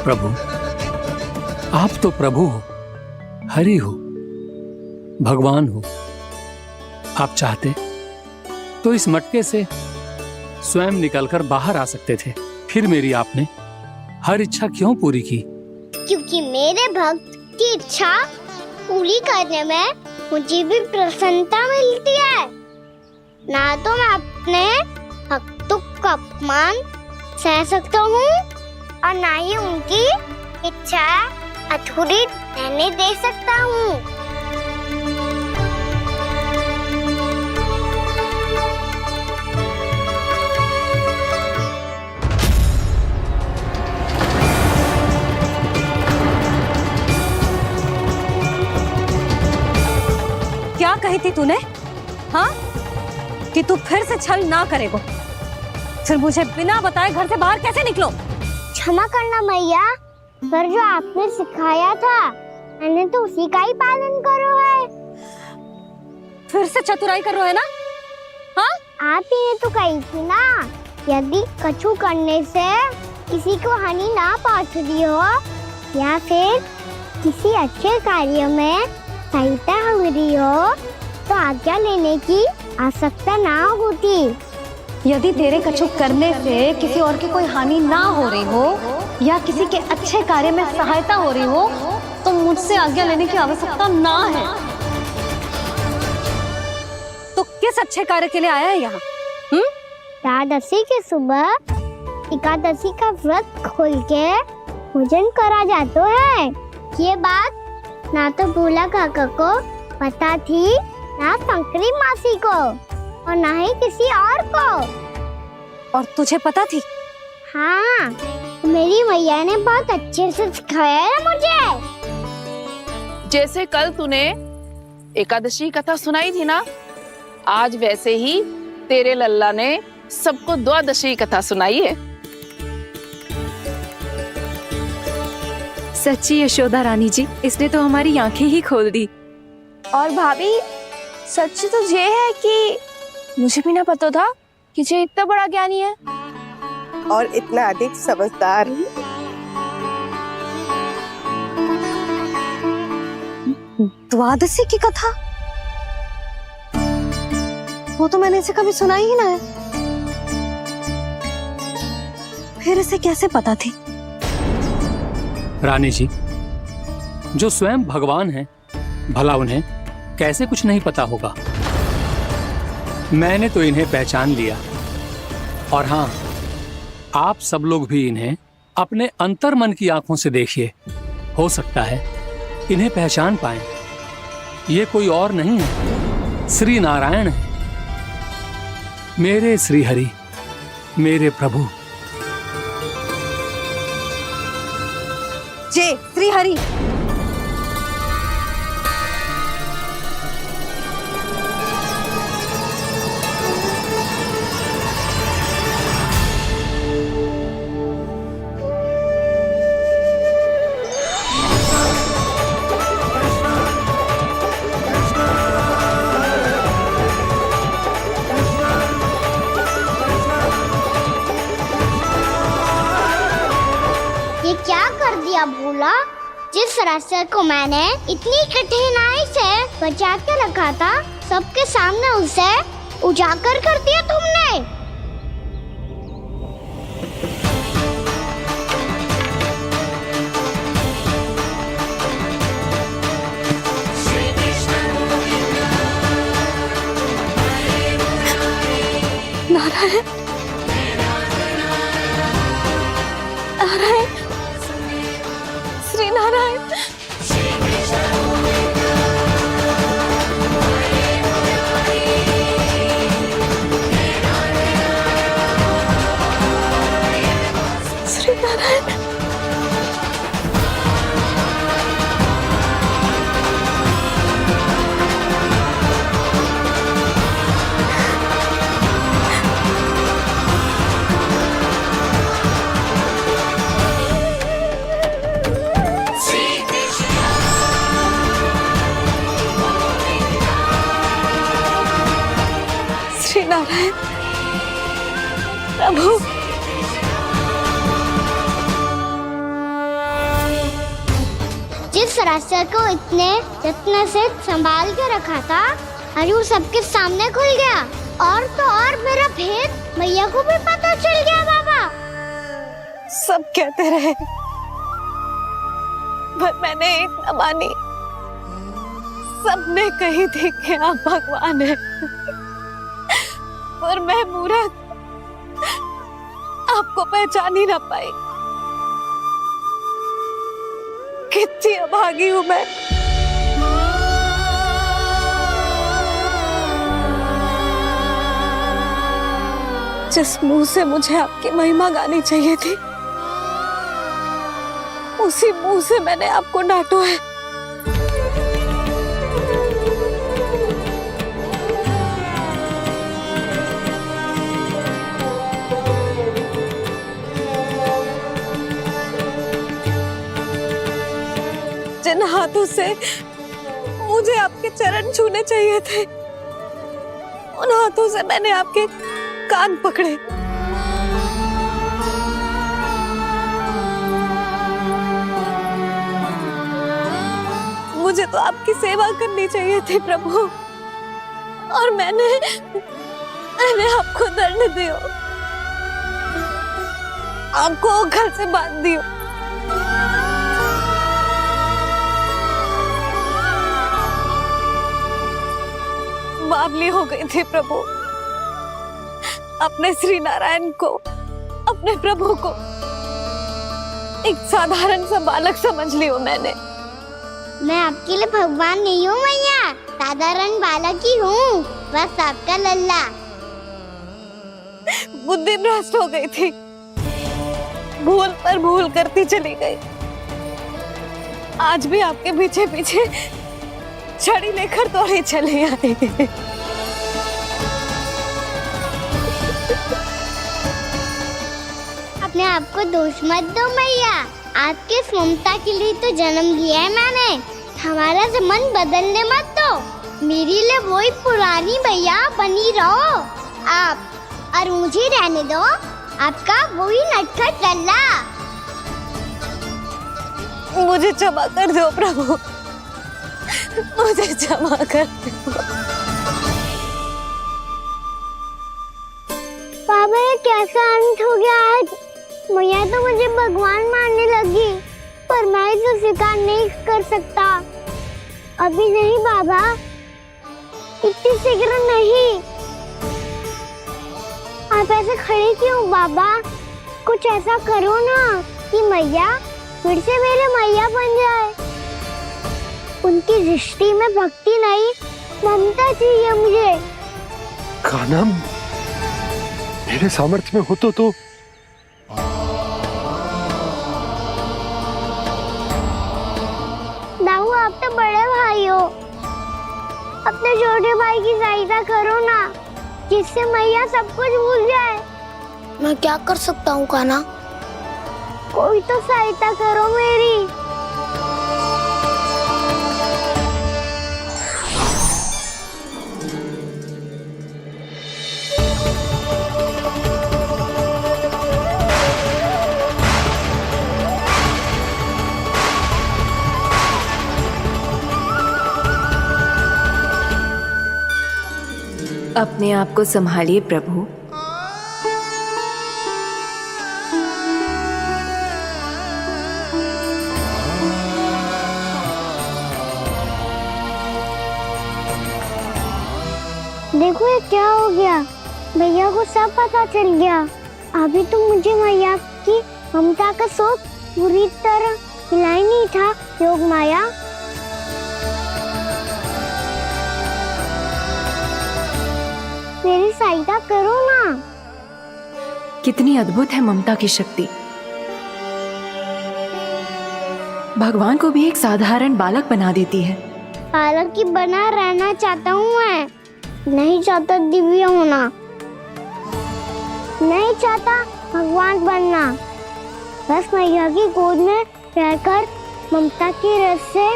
प्रभु, आप तो प्रभु हो, हरि हो, भगवान हो। आप चाहते तो इस मटके से स्वयं निकलकर बाहर आ सकते थे, फिर मेरी आपने हर इच्छा क्यों पूरी की? क्योंकि मेरे भक्त की इच्छा पूरी करने में मुझे भी प्रसन्नता मिलती है। ना तो मैं अपने भक्तों का अपमान सह सकता हूँ और ना ही उनकी इच्छा अधूरी रहने दे सकता हूँ। क्या कही थी तूने? हाँ, कि तू फिर से छल ना करेगा। फिर मुझे बिना बताए घर से बाहर कैसे निकलो? क्षमा करना मैया, पर जो आपने सिखाया था मैंने तो उसी का ही पालन करो है। फिर से चतुराई कर रहे हो है ना? हाँ, आप ही ने तो कही थी ना, यदि कछु करने से किसी को हानि ना पहुंच रही हो या फिर किसी अच्छे कार्य में सहायता हो रही हो तो आज्ञा लेने की आवश्यकता ना होती। यदि तेरे कछु करने से किसी और की कोई हानि ना हो रही हो या किसी के अच्छे कार्य में सहायता हो रही हो तो मुझसे आज्ञा लेने की आवश्यकता ना है। तो किस अच्छे कार्य के लिए आया है यहाँ? एकादशी के सुबह एकादशी का व्रत खोल के भोजन करा जाता है। ये बात ना तो भोला काका को पता थी, ना शंकरी मासी को और ना ही किसी और को। और तुझे पता थी? हाँ, मेरी मैया ने बहुत अच्छे से सिखाया है मुझे। जैसे कल तूने एकादशी कथा सुनाई थी ना, आज वैसे ही तेरे लल्ला ने सबको द्वादशी कथा सुनाई है। सच्ची यशोदा रानी जी, इसने तो हमारी आंखें ही खोल दी। और भाभी, सच तो ये है कि मुझे भी ना पता था कि ये इतना बड़ा ज्ञानी है और इतना अधिक समझदार। द्वादशी की कथा? वो तो मैंने इसे कभी सुना ही ना है। फिर इसे कैसे पता थी? रानी जी, जो स्वयं भगवान हैं, भला उन्हें कैसे कुछ नहीं पता होगा? मैंने तो इन्हें पहचान लिया। और हाँ, आप सब लोग भी इन्हें अपने अंतर्मन की आंखों से देखिए, हो सकता है इन्हें पहचान पाएं। ये कोई और नहीं है, श्री नारायण है, मेरे श्री हरि, मेरे प्रभु। जय श्री हरि। ये क्या कर दिया भोला? जिस रास्ते को मैंने इतनी कठिनाई से बचा के रखा था, सबके सामने उसे उजागर कर दिया तुमने। नारायण, नारायण, श्री नारायण। श्री नारायण। श्री नारायण प्रभु। रास्ते को इतने यत्न से संभाल के रखा था, आज वो सबके सामने खुल गया। और तो और मेरा भेद मैया को भी पता चल गया बाबा। सब कहते रहे पर मैंने एक न मानी। सबने कही थी कि आप भगवान हैं, पर मैं मूर्ख आपको पहचान ही ना पाई। कितनी अभागी हूं मैं। जिस मुंह से मुझे आपकी महिमा गानी चाहिए थी, उसी मुंह से मैंने आपको डांटा है। जिन हाथों से मुझे आपके चरण छूने चाहिए थे, उन हाथों से मैंने आपके कान पकड़े। मुझे तो आपकी सेवा करनी चाहिए थी प्रभु, और मैंने आपको दंड दियो, आपको घर से बांध दियो। बावली हो गई थी प्रभु। अपने श्री नारायण को, अपने प्रभु को एक साधारण सा बालक समझ लियो मैंने। मैं आपके लिए भगवान नहीं हूँ मैया, साधारण बालक ही हूँ, बस आपका लल्ला। बुद्धि भ्रष्ट हो गई थी, भूल पर भूल करती चली गई। आज भी आपके पीछे पीछे छड़ी लेकर दौड़े चले आए। अपने आप को दोष मत दो मैया, आपके इस ममता के लिए तो जन्म लिया है मैंने। हमारा मन बदलने मत दो, मेरे लिए वही पुरानी मैया बनी रहो आप, और मुझे रहने दो आपका वही नटखट लल्ला। मुझे क्षमा कर दो प्रभु, मुझे क्षमा कर दो। बाबा ये कैसा अंत हो गया आज? मैया तो मुझे भगवान मानने लगी, पर मैं इसे स्वीकार नहीं कर सकता। अभी नहीं बाबा, इतनी शीघ्र नहीं। आप ऐसे खड़े क्यों बाबा? कुछ ऐसा करो ना कि मैया फिर से मेरे मैया बन जाए। उनकी दृष्टि में भक्ति नहीं, ममता चाहिए मुझे। कान्हा, मेरे सामर्थ्य में हो तो दाऊ, आप तो बड़े भाई हो, अपने छोटे भाई की सहायता करो ना, जिससे मैया सब कुछ भूल जाए। मैं क्या कर सकता हूँ कान्हा? कोई तो सहायता करो मेरी। अपने आप को संभालिए प्रभु। देखो ये क्या हो गया, भैया को सब पता चल गया। अभी तो मुझे मैया की ममता का शौक पूरी तरह मिला ही नहीं था। योग माया, मेरी सहायता करो ना। कितनी अद्भुत है ममता की शक्ति। भगवान को भी एक साधारण बालक बना देती है। बालक की बना रहना चाहता हूँ मैं, नहीं चाहता दिव्य होना, नहीं चाहता भगवान बनना। बस मैया की गोद में रहकर ममता की रस से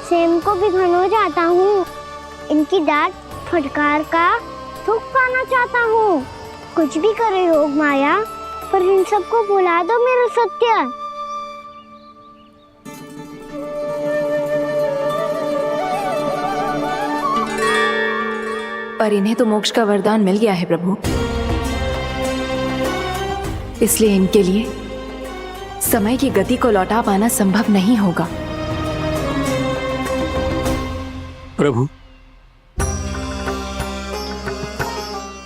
सेम को भिगोना चाहता हूँ। इनकी डांट फटकार का सुख पाना चाहता हूँ। कुछ भी करे योग माया, पर इन सबको भुला दो मेरा सत्य। और इन्हें तो मोक्ष का वरदान मिल गया है प्रभु, इसलिए इनके लिए समय की गति को लौटा पाना संभव नहीं होगा। प्रभु,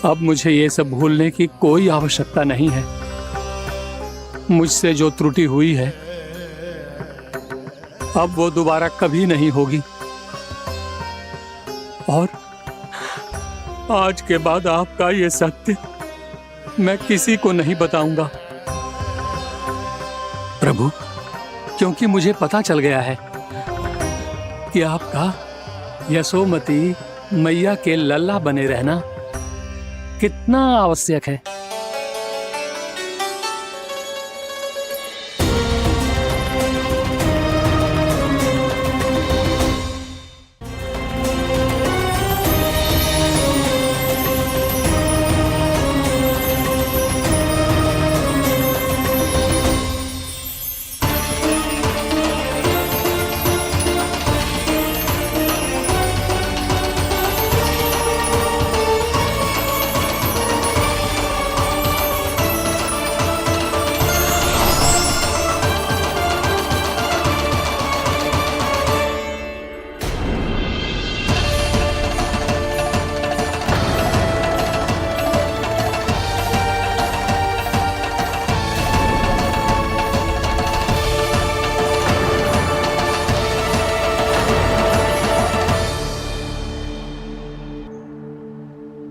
अब मुझे ये सब भूलने की कोई आवश्यकता नहीं है। मुझसे जो त्रुटि हुई है अब वो दोबारा कभी नहीं होगी, और आज के बाद आपका ये सत्य मैं किसी को नहीं बताऊंगा प्रभु, क्योंकि मुझे पता चल गया है कि आपका यशोमती मैया के लल्ला बने रहना कितना आवश्यक है।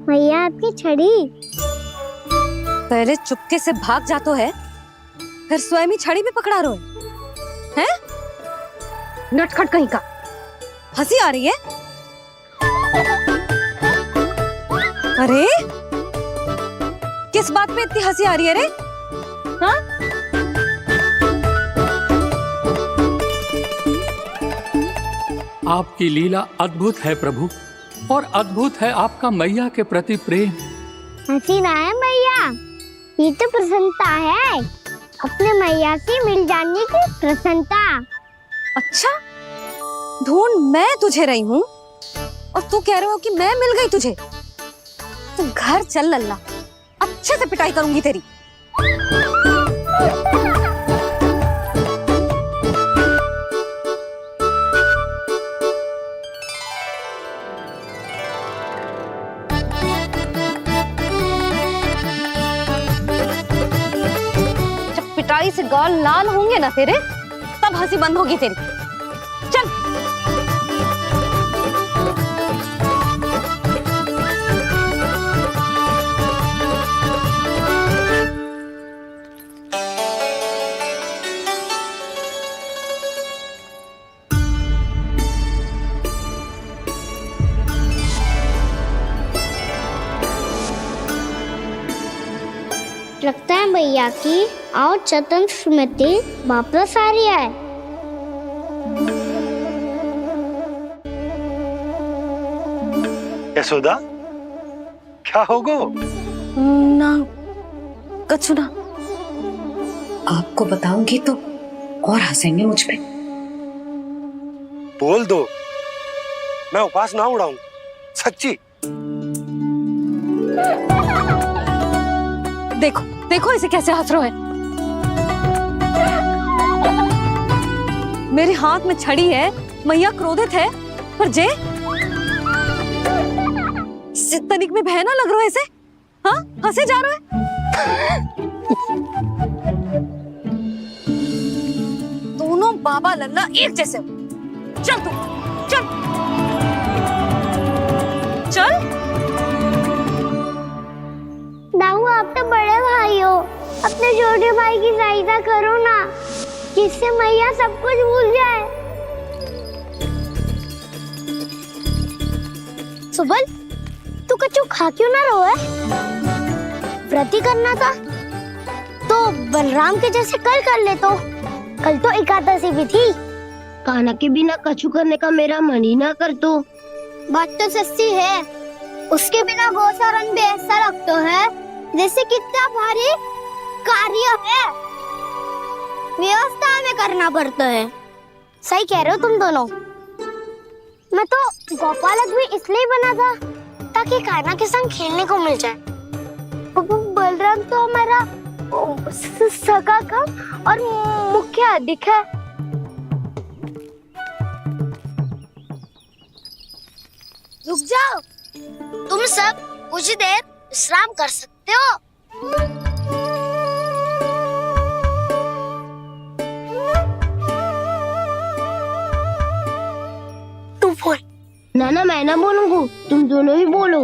मैया आपकी छड़ी। पहले चुपके से भाग जातो है, फिर स्वयं ही छड़ी भी पकड़ा रो है? नटखट कहीं का। हंसी आ रही है? अरे किस बात पे इतनी हंसी आ रही है रे? हाँ? आपकी लीला अद्भुत है प्रभु, और अद्भुत है आपका मैया के प्रति प्रेम। हंसी ना है मैया, ये तो प्रसन्नता है, अपने मैया से मिल जाने की प्रसन्नता। अच्छा, ढूंढ मैं तुझे रही हूँ और तू कह रहे हो कि मैं मिल गई तुझे। तू घर चल लल्ला, अच्छे से पिटाई करूंगी तेरी। पिटाई से गाल लाल होंगे ना तेरे, तब हंसी बंद होगी तेरी। चल। लगता है भैया की और चतन स्मृति वापस आ रही है। यशोदा, क्या होगो? ना कछु ना। आपको बताऊंगी तो और हंसेंगे मुझ पे। बोल दो, मैं उपास ना उड़ाऊं, सच्ची। देखो देखो इसे कैसे हंस रहा है। मेरे हाथ में छड़ी है, मैया क्रोधित है, पर जे तनिक में भय ना लग रहा है इसे? हाँ, हंसे जा रहा है। दोनों बाबा लल्ला एक जैसे हो। चल तू, चल चल। दाऊ, आप तो बड़े भाई हो, अपने छोटे भाई की सहायता करो ना, जिससे मैया सब कुछ भूल जाए। सुबल, तू कच्चू खा क्यों ना रहो है? व्रती करना था तो बलराम के जैसे कल कर ले तो। कल तो एकादशी भी थी। कान्हा के बिना कछु करने का मेरा मन ही ना कर तो। बात तो सच्ची है, उसके बिना गोचारण भी ऐसा लगता है जैसे कितना भारी कार्य है, व्यवस्था में करना पड़ता है। सही कह रहे हो तुम दोनों। मैं तो गोपालक भी इसलिए बना था ताकि कान्हा के संग खेलने को मिल जाए। बलराम तो हमारा सगा काम और मुख्य अधिक है। रुक जाओ, तुम सब कुछ देर विश्राम कर सकते हो। तू बोल। ना मैं ना बोलूंगा, तुम दोनों ही बोलो।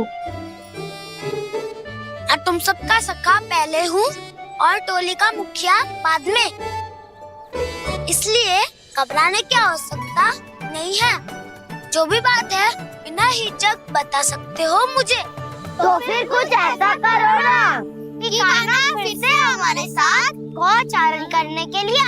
और तुम सबका सखा पहले हूँ और टोली का मुखिया बाद में, इसलिए घबराने की आवश्यकता नहीं है। जो भी बात है बिना हिचक बता सकते हो मुझे। तो फिर कुछ ऐसा करो ना कि कान्हा फिर से हमारे साथ गौचारण करने के लिए